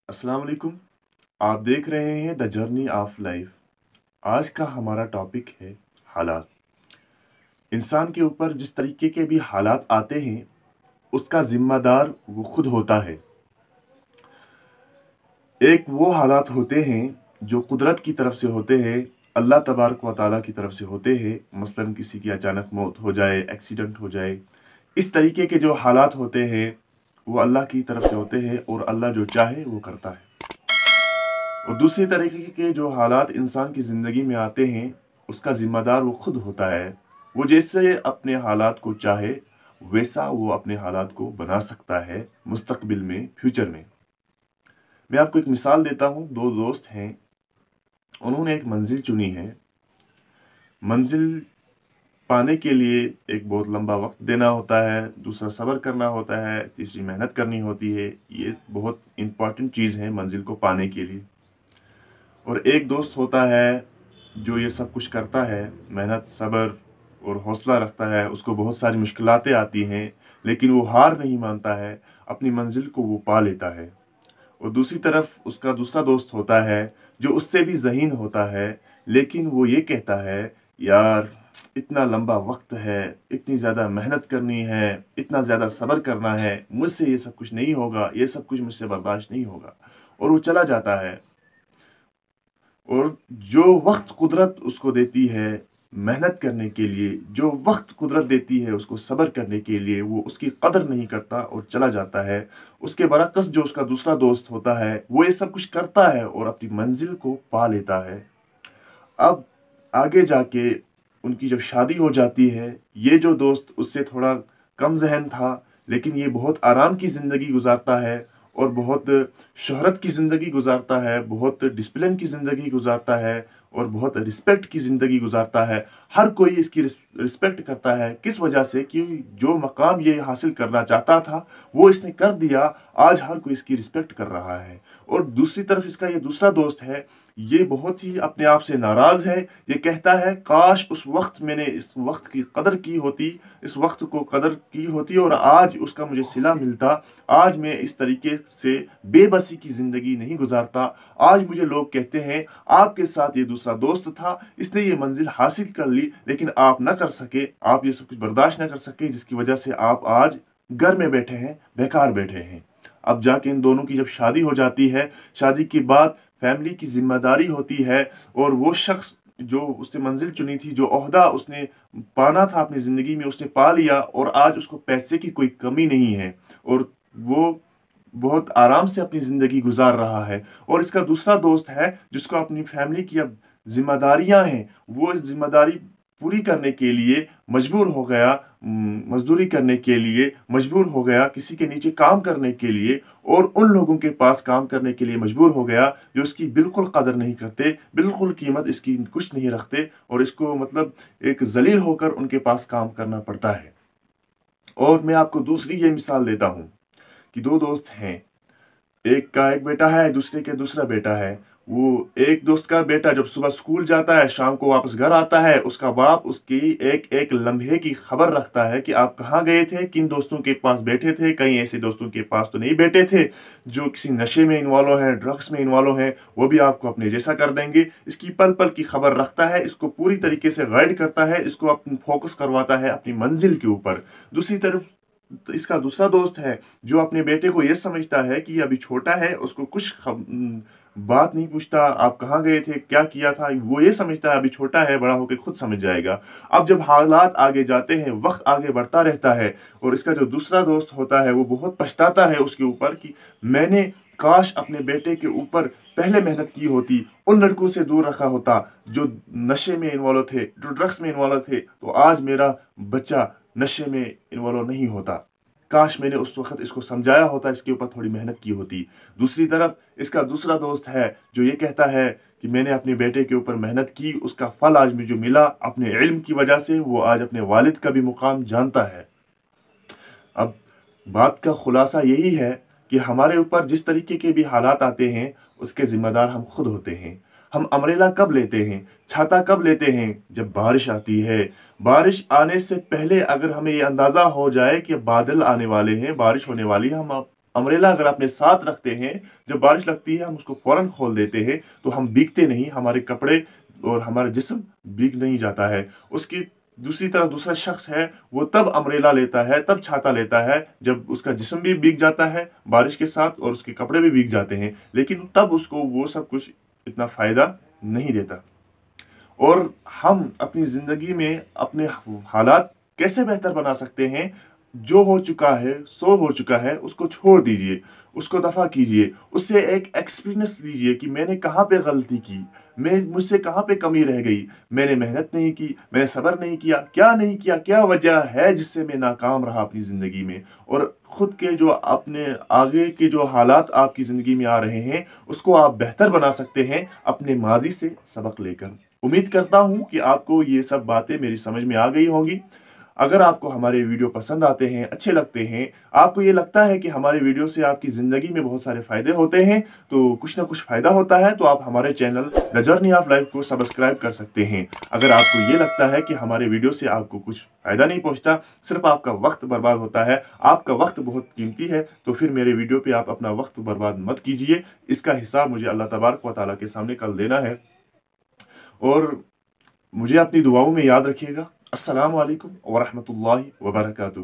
अस्सलाम वालेकुम। आप देख रहे हैं द जर्नी ऑफ लाइफ। आज का हमारा टॉपिक है हालात। इंसान के ऊपर जिस तरीके के भी हालात आते हैं उसका ज़िम्मेदार वो खुद होता है। एक वो हालात होते हैं जो कुदरत की तरफ से होते हैं, अल्लाह तबारक व तआला की तरफ से होते हैं। मसलन किसी की अचानक मौत हो जाए, एक्सीडेंट हो जाए, इस तरीके के जो हालात होते हैं वो अल्लाह की तरफ से होते हैं और अल्लाह जो चाहे वो करता है। और दूसरी तरीके के जो हालात इंसान की ज़िंदगी में आते हैं उसका ज़िम्मेदार वो खुद होता है। वो जैसे अपने हालात को चाहे वैसा वो अपने हालात को बना सकता है मुस्तकबिल में, फ्यूचर में। मैं आपको एक मिसाल देता हूँ। दो दोस्त हैं, उन्होंने एक मंजिल चुनी है। मंजिल पाने के लिए एक बहुत लंबा वक्त देना होता है, दूसरा सब्र करना होता है, तीसरी मेहनत करनी होती है। ये बहुत इम्पॉर्टेंट चीज़ है मंजिल को पाने के लिए। और एक दोस्त होता है जो ये सब कुछ करता है, मेहनत, सब्र और हौसला रखता है। उसको बहुत सारी मुश्किलातें आती हैं लेकिन वो हार नहीं मानता है, अपनी मंजिल को वो पा लेता है। और दूसरी तरफ उसका दूसरा दोस्त होता है जो उससे भी ज़हीन होता है, लेकिन वो ये कहता है यार इतना लंबा वक्त है, इतनी ज़्यादा मेहनत करनी है, इतना ज़्यादा सब्र करना है, मुझसे ये सब कुछ नहीं होगा, ये सब कुछ मुझसे बर्दाश्त नहीं होगा। और वो चला जाता है। और जो वक्त कुदरत उसको देती है मेहनत करने के लिए, जो वक्त कुदरत देती है उसको सब्र करने के लिए, वो उसकी कदर नहीं करता और चला जाता है। उसके बरक्स जो उसका दूसरा दोस्त होता है वो ये सब कुछ करता है और अपनी मंजिल को पा लेता है। अब आगे जाके उनकी जब शादी हो जाती है, ये जो दोस्त उससे थोड़ा कम जहन था लेकिन ये बहुत आराम की ज़िंदगी गुजारता है और बहुत शोहरत की ज़िंदगी गुजारता है, बहुत डिसिप्लिन की ज़िंदगी गुजारता है और बहुत रिस्पेक्ट की ज़िंदगी गुजारता है। हर कोई इसकी रिस्पेक्ट करता है। किस वजह से? कि जो मकाम ये हासिल करना चाहता था वो इसने कर दिया। आज हर कोई इसकी रिस्पेक्ट कर रहा है। और दूसरी तरफ इसका ये दूसरा दोस्त है, ये बहुत ही अपने आप से नाराज़ है। ये कहता है काश उस वक्त मैंने इस वक्त की कदर की होती, इस वक्त को कदर की होती और आज उसका मुझे सिला मिलता। आज मैं इस तरीके से बेबसी की ज़िंदगी नहीं गुजारता। आज मुझे लोग कहते हैं आपके साथ ये दूसरा दोस्त था, इसने ये मंजिल हासिल कर ली लेकिन आप ना कर सके, आप ये सब कुछ बर्दाश्त ना कर सके, जिसकी वजह से आप आज घर में बैठे हैं, बेकार बैठे हैं। अब जाके इन दोनों की जब शादी हो जाती है, शादी के बाद फैमिली की जिम्मेदारी होती है और वो शख्स जो उसने मंजिल चुनी थी, जो ओहदा उसने पाना था अपनी ज़िंदगी में, उसने पा लिया और आज उसको पैसे की कोई कमी नहीं है और वो बहुत आराम से अपनी ज़िंदगी गुजार रहा है। और इसका दूसरा दोस्त है जिसको अपनी फैमिली की अब जिम्मेदारियां हैं, वो इस जिम्मेदारी पूरी करने के लिए मजबूर हो गया, मजदूरी करने के लिए मजबूर हो गया, किसी के नीचे काम करने के लिए और उन लोगों के पास काम करने के लिए मजबूर हो गया जो इसकी बिल्कुल कदर नहीं करते, बिल्कुल कीमत इसकी कुछ नहीं रखते और इसको मतलब एक जलील होकर उनके पास काम करना पड़ता है। और मैं आपको दूसरी ये मिसाल देता हूँ कि दो दोस्त हैं, एक का एक बेटा है, दूसरे के दूसरा बेटा है। वो एक दोस्त का बेटा जब सुबह स्कूल जाता है, शाम को वापस घर आता है, उसका बाप उसकी एक एक लम्हे की खबर रखता है कि आप कहाँ गए थे, किन दोस्तों के पास बैठे थे। कहीं ऐसे दोस्तों के पास तो नहीं बैठे थे जो किसी नशे में इन्वॉल्व हैं, ड्रग्स में इन्वॉल्व हैं, वो भी आपको अपने जैसा कर देंगे। इसकी पल पल की खबर रखता है, इसको पूरी तरीके से गाइड करता है, इसको अपनी फोकस करवाता है अपनी मंजिल के ऊपर। दूसरी तरफ तो इसका दूसरा दोस्त है जो अपने बेटे को ये समझता है कि ये अभी छोटा है, उसको कुछ बात नहीं पूछता, आप कहाँ गए थे, क्या किया था, वो ये समझता है अभी छोटा है, बड़ा होकर खुद समझ जाएगा। अब जब हालात आगे जाते हैं, वक्त आगे बढ़ता रहता है और इसका जो दूसरा दोस्त होता है वो बहुत पछताता है उसके ऊपर कि मैंने काश अपने बेटे के ऊपर पहले मेहनत की होती, उन लड़कों से दूर रखा होता जो नशे में इन्वॉल्व थे, जो ड्रग्स में इन्वॉल्व थे, तो आज मेरा बच्चा नशे में इन्वॉल्व नहीं होता। काश मैंने उस वक्त इसको समझाया होता, इसके ऊपर थोड़ी मेहनत की होती। दूसरी तरफ इसका दूसरा दोस्त है जो ये कहता है कि मैंने अपने बेटे के ऊपर मेहनत की, उसका फल आज मुझे मिला अपने इल्म की वजह से, वो आज अपने वालिद का भी मुकाम जानता है। अब बात का खुलासा यही है कि हमारे ऊपर जिस तरीके के भी हालात आते हैं उसके ज़िम्मेदार हम खुद होते हैं। हम अम्ब्रेला कब लेते हैं, छाता कब लेते हैं? जब बारिश आती है। बारिश आने से पहले अगर हमें ये अंदाज़ा हो जाए कि बादल आने वाले हैं, बारिश होने वाली है, हम امبریلا اگر اپنے ساتھ رکھتے ہیں، جب بارش لگتی ہے ہم اس کو فوراً کھول دیتے ہیں تو ہم بھیگتے نہیں، ہمارے کپڑے اور ہمارا جسم بھیگ نہیں جاتا ہے۔ اس کی دوسری طرف دوسرا شخص ہے، وہ تب امبریلا لیتا ہے، تب چھاتا لیتا ہے جب اس کا جسم بھی بھیگ جاتا ہے بارش کے ساتھ اور اس کے کپڑے بھی بھیگ جاتے ہیں، لیکن تب اس کو وہ سب کچھ اتنا فائدہ نہیں دیتا۔ اور ہم اپنی زندگی میں اپنے حالات کیسے بہتر بنا سکتے ہیں؟ جو ہو چکا ہے سو ہو چکا ہے، اس کو چھوڑ دیجئے، اس کو دفع کیجئے، اس سے ایک ایکسپیرینس لیجئے کہ میں نے کہاں پہ غلطی کی، مجھ سے کہاں پہ کمی رہ گئی، میں نے محنت نہیں کی، میں نے صبر نہیں کیا، کیا وجہ ہے جس سے میں ناکام رہا اپنی زندگی میں۔ اور خود کے جو اپنے آگے کے جو حالات آپ کی زندگی میں آ رہے ہیں اس کو آپ بہتر بنا سکتے ہیں اپنے ماضی سے سبق لے کر۔ امید کرتا ہوں کہ آپ کو یہ سب باتیں میری سمجھ میں آ گئی ہوں گی۔ اگر آپ کو ہمارے ویڈیو پسند آتے ہیں، اچھے لگتے ہیں، آپ کو یہ لگتا ہے کہ ہمارے ویڈیو سے آپ کی زندگی میں بہت سارے فائدے ہوتے ہیں، تو کچھ نہ کچھ فائدہ ہوتا ہے، تو آپ ہمارے channel the journey of life کو سبسکرائب کر سکتے ہیں۔ اگر آپ کو یہ لگتا ہے کہ ہمارے ویڈیو سے آپ کو کچھ فائدہ نہیں پہنچتا، صرف آپ کا وقت برباد ہوتا ہے، آپ کا وقت بہت قیمتی ہے، تو پھر میرے ویڈیو پہ آپ اپنا وقت برباد مت کیجیے۔ اس کا حساب مجھے اللہ تبارک و تعالیٰ کے سامنے کل دینا ہے۔ اور مجھے اپنی دعاؤں میں یاد رکھیے گا۔ السلام علیکم ورحمۃ اللہ وبرکاتہ۔